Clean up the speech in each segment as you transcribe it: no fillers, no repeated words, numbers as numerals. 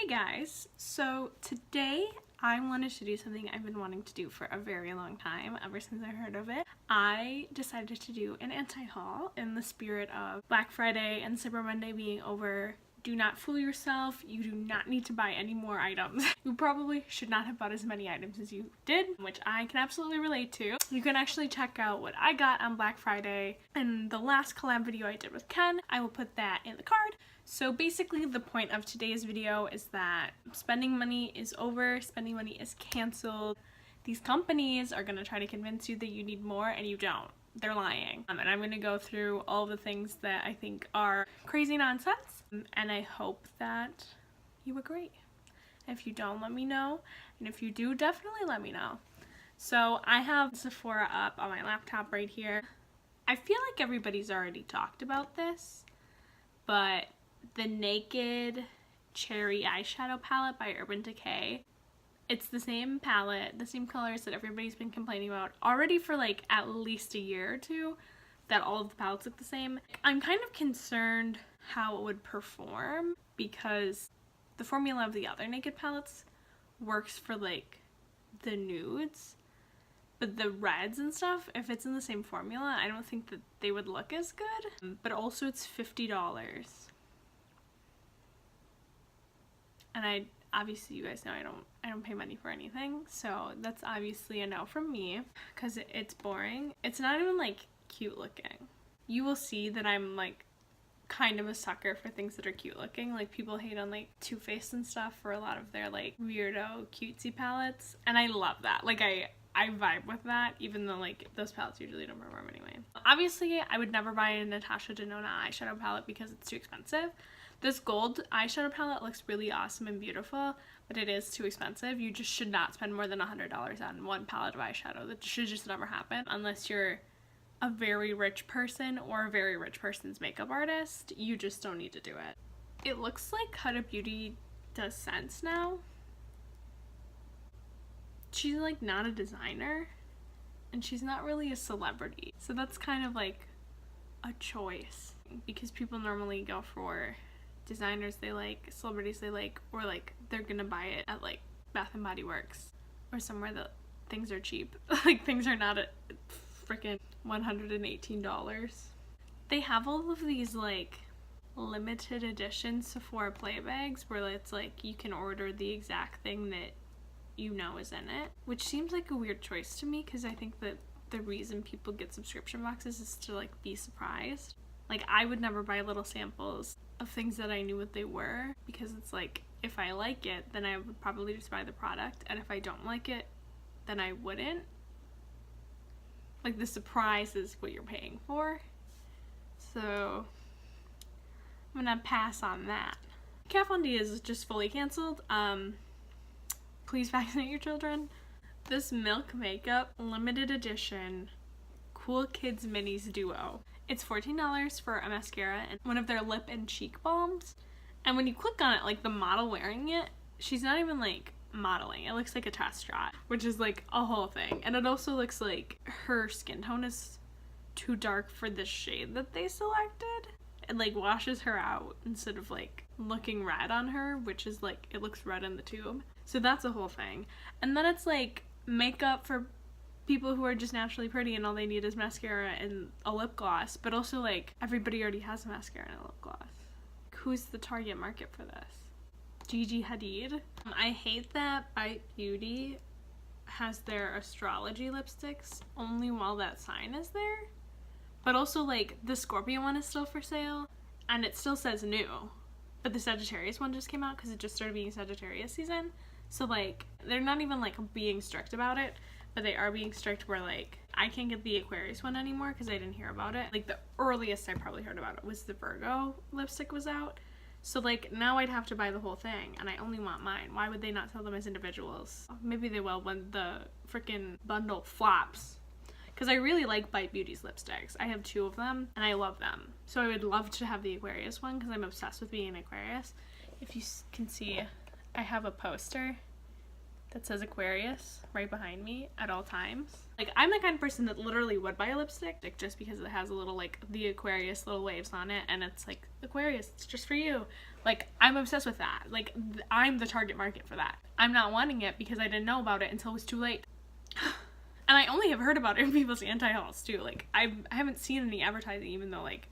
Hey guys, so today I wanted to do something I've been wanting to do for a very long time, ever since I heard of it. I decided to do an anti-haul in the spirit of Black Friday and Cyber Monday being over. Do not fool yourself, you do not need to buy any more items. You probably should not have bought as many items as you did, which I can absolutely relate to. You can actually check out what I got on Black Friday in the last collab video I did with Ken. I will put that in the card. So basically the point of today's video is that spending money is over, spending money is canceled. These companies are going to try to convince you that you need more and you don't. They're lying. And I'm going to go through all the things that I think are crazy nonsense, and I hope that you agree. If you don't, let me know, and if you do, definitely let me know. So I have Sephora up on my laptop right here. I feel like everybody's already talked about this, but the Naked Cherry Eyeshadow Palette by Urban Decay. It's the same palette, the same colors that everybody's been complaining about already for like at least a year or two, that all of the palettes look the same. I'm kind of concerned how it would perform because the formula of the other Naked palettes works for like the nudes, but the reds and stuff, if it's in the same formula, I don't think that they would look as good. But also it's $50. And obviously you guys know I don't pay money for anything, so that's obviously a no from me because it's boring. It's not even like cute looking. You will see that I'm like kind of a sucker for things that are cute looking. Like people hate on like Too Faced and stuff for a lot of their like weirdo cutesy palettes, and I love that. Like I vibe with that, even though like those palettes usually don't perform anyway. Obviously I would never buy a Natasha Denona eyeshadow palette because it's too expensive. This gold eyeshadow palette looks really awesome and beautiful, but it is too expensive. You just should not spend more than $100 on one palette of eyeshadow. That should just never happen unless you're a very rich person or a very rich person's makeup artist. You just don't need to do it. It looks like Huda Beauty does sense now. She's like not a designer and she's not really a celebrity. So that's kind of like a choice because people normally go for designers they like, celebrities they like, or like they're gonna buy it at like Bath and Body Works or somewhere that things are cheap. Like things are not at freaking $118. They have all of these like limited edition Sephora play bags where it's like you can order the exact thing that you know is in it, which seems like a weird choice to me because I think that the reason people get subscription boxes is to like be surprised. Like I would never buy little samples of things that I knew what they were because it's like if I like it then I would probably just buy the product, and if I don't like it then I wouldn't. Like the surprise is what you're paying for, so I'm gonna pass on that. Kat Von D is just fully canceled. Please vaccinate your children. This Milk Makeup limited edition Cool Kids Minis Duo. It's $14 for a mascara and one of their lip and cheek balms. And when you click on it, like the model wearing it, she's not even like modeling. It looks like a test shot, which is like a whole thing. And it also looks like her skin tone is too dark for the shade that they selected. It like washes her out instead of like looking red on her, which is like, it looks red in the tube. So that's a whole thing. And then it's like makeup for people who are just naturally pretty and all they need is mascara and a lip gloss, but also like everybody already has a mascara and a lip gloss. Who's the target market for this? Gigi Hadid. I hate that Bite Beauty has their astrology lipsticks only while that sign is there, but also like the Scorpio one is still for sale and it still says new, but the Sagittarius one just came out because it just started being Sagittarius season. So like they're not even like being strict about it, but they are being strict where like I can't get the Aquarius one anymore because I didn't hear about it. Like the earliest I probably heard about it was the Virgo lipstick was out. So like now I'd have to buy the whole thing and I only want mine. Why would they not sell them as individuals? Maybe they will when the freaking bundle flops. Because I really like Bite Beauty's lipsticks. I have 2 of them and I love them. So I would love to have the Aquarius one because I'm obsessed with being an Aquarius. If you can see, I have a poster that says Aquarius right behind me at all times. Like, I'm the kind of person that literally would buy a lipstick just because it has a little, like, the Aquarius little waves on it, and it's like, Aquarius, it's just for you. Like, I'm obsessed with that. Like, I'm the target market for that. I'm not wanting it because I didn't know about it until it was too late. And I only have heard about it in people's anti-hauls too. Like, I haven't seen any advertising, even though, like,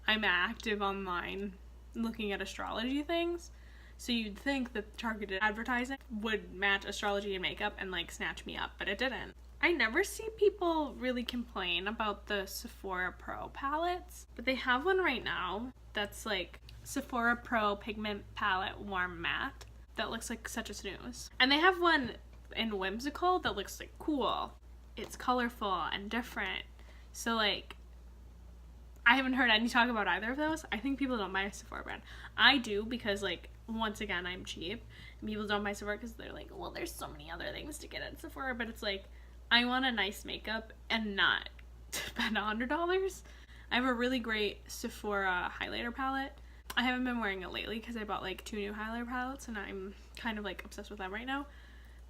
I'm active online looking at astrology things. So you'd think that targeted advertising would match astrology and makeup and, like, snatch me up, but it didn't. I never see people really complain about the Sephora Pro palettes, but they have one right now that's, like, Sephora Pro Pigment Palette Warm Matte that looks like such a snooze. And they have one in Whimsical that looks, like, cool. It's colorful and different. So, like, I haven't heard any talk about either of those. I think people don't buy a Sephora brand. I do because, like, once again, I'm cheap. And people don't buy Sephora because they're like, well, there's so many other things to get at Sephora. But it's like, I want a nice makeup and not spend $100. I have a really great Sephora highlighter palette. I haven't been wearing it lately because I bought, like, 2 new highlighter palettes and I'm kind of, like, obsessed with them right now.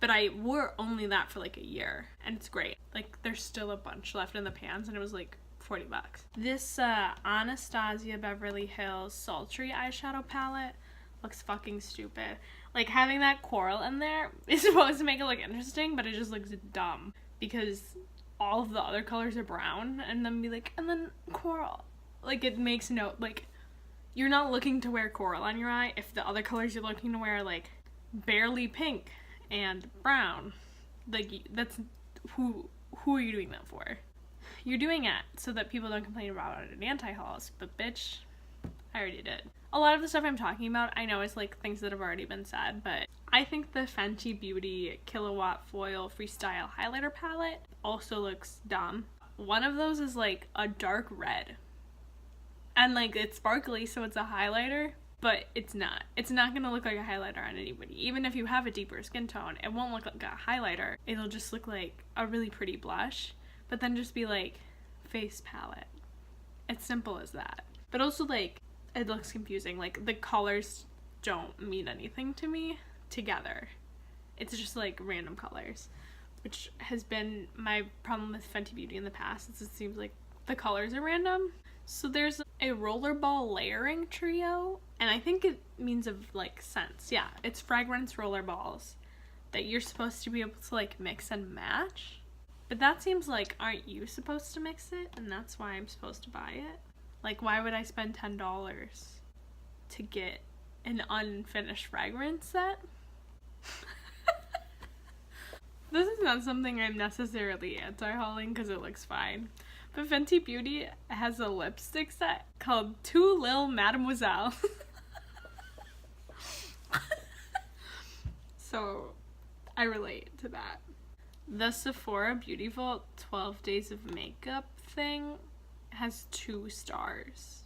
But I wore only that for, like, a year and it's great. Like, there's still a bunch left in the pans and it was, like, $40. This Anastasia Beverly Hills Sultry eyeshadow palette looks fucking stupid. Like, having that coral in there is supposed to make it look interesting, but it just looks dumb because all of the other colors are brown, and then be like, and then coral. Like, it makes no, like, you're not looking to wear coral on your eye if the other colors you're looking to wear are, like, barely pink and brown. Like, that's, who are you doing that for? You're doing it so that people don't complain about it in anti-hauls, but bitch, I already did. A lot of the stuff I'm talking about, I know is, like, things that have already been said, but I think the Fenty Beauty Kilowatt Foil Freestyle Highlighter Palette also looks dumb. One of those is, like, a dark red. And, like, it's sparkly, so it's a highlighter, but it's not. It's not gonna look like a highlighter on anybody. Even if you have a deeper skin tone, it won't look like a highlighter. It'll just look like a really pretty blush, but then just be, like, face palette. It's simple as that. But also, like, it looks confusing. Like, the colors don't mean anything to me together. It's just, like, random colors, which has been my problem with Fenty Beauty in the past. Is it seems like the colors are random. So there's a rollerball layering trio, and I think it means of, like, scents. Yeah, it's fragrance rollerballs that you're supposed to be able to, like, mix and match. But that seems like, aren't you supposed to mix it? And that's why I'm supposed to buy it? Like, why would I spend $10 to get an unfinished fragrance set? This is not something I'm necessarily anti-hauling because it looks fine. But Fenty Beauty has a lipstick set called Two Lil Mademoiselle. So, I relate to that. The Sephora Beauty Vault 12 Days of Makeup thing has 2 stars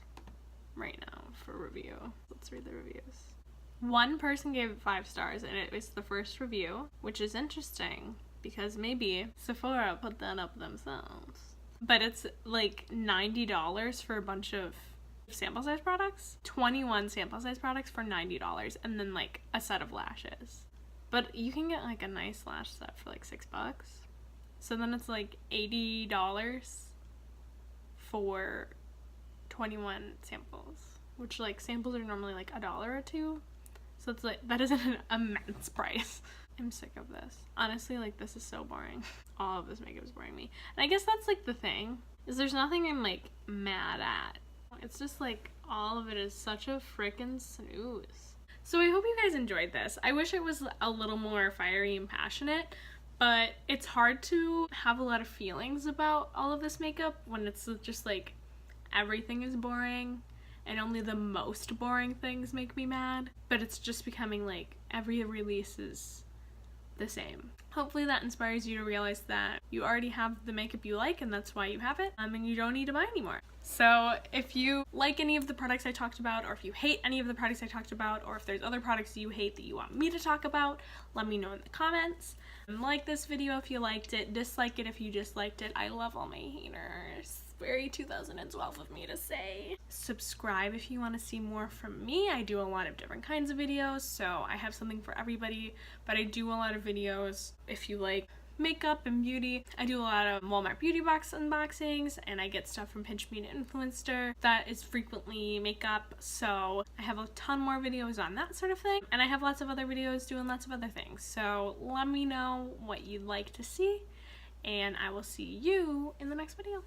right now for review. Let's read the reviews. One person gave it 5 stars, and it was the first review, which is interesting because maybe Sephora put that up themselves. But it's like $90 for a bunch of sample size products, 21 sample size products for $90, and then, like, a set of lashes. But you can get, like, a nice lash set for, like, $6. So then it's, like, $80 for 21 samples, which, like, samples are normally, like, $1 or $2. So it's, like, that is an immense price. I'm sick of this. Honestly, like, this is so boring. All of this makeup is boring me. And I guess that's, like, the thing, is there's nothing I'm, like, mad at. It's just, like, all of it is such a frickin' snooze. So I hope you guys enjoyed this. I wish it was a little more fiery and passionate, but it's hard to have a lot of feelings about all of this makeup when it's just, like, everything is boring and only the most boring things make me mad. But it's just becoming, like, every release is the same. Hopefully that inspires you to realize that you already have the makeup you like and that's why you have it, and you don't need to buy anymore. So if you like any of the products I talked about, or if you hate any of the products I talked about, or if there's other products you hate that you want me to talk about, let me know in the comments. And like this video if you liked it, dislike it if you disliked it. I love all my haters. Very 2012 of me to say. Subscribe if you want to see more from me. I do a lot of different kinds of videos, so I have something for everybody, but I do a lot of videos if you like makeup and beauty. I do a lot of Walmart beauty box unboxings, and I get stuff from Pinch Me and Influencer that is frequently makeup, so I have a ton more videos on that sort of thing, and I have lots of other videos doing lots of other things. So let me know what you'd like to see, and I will see you in the next video.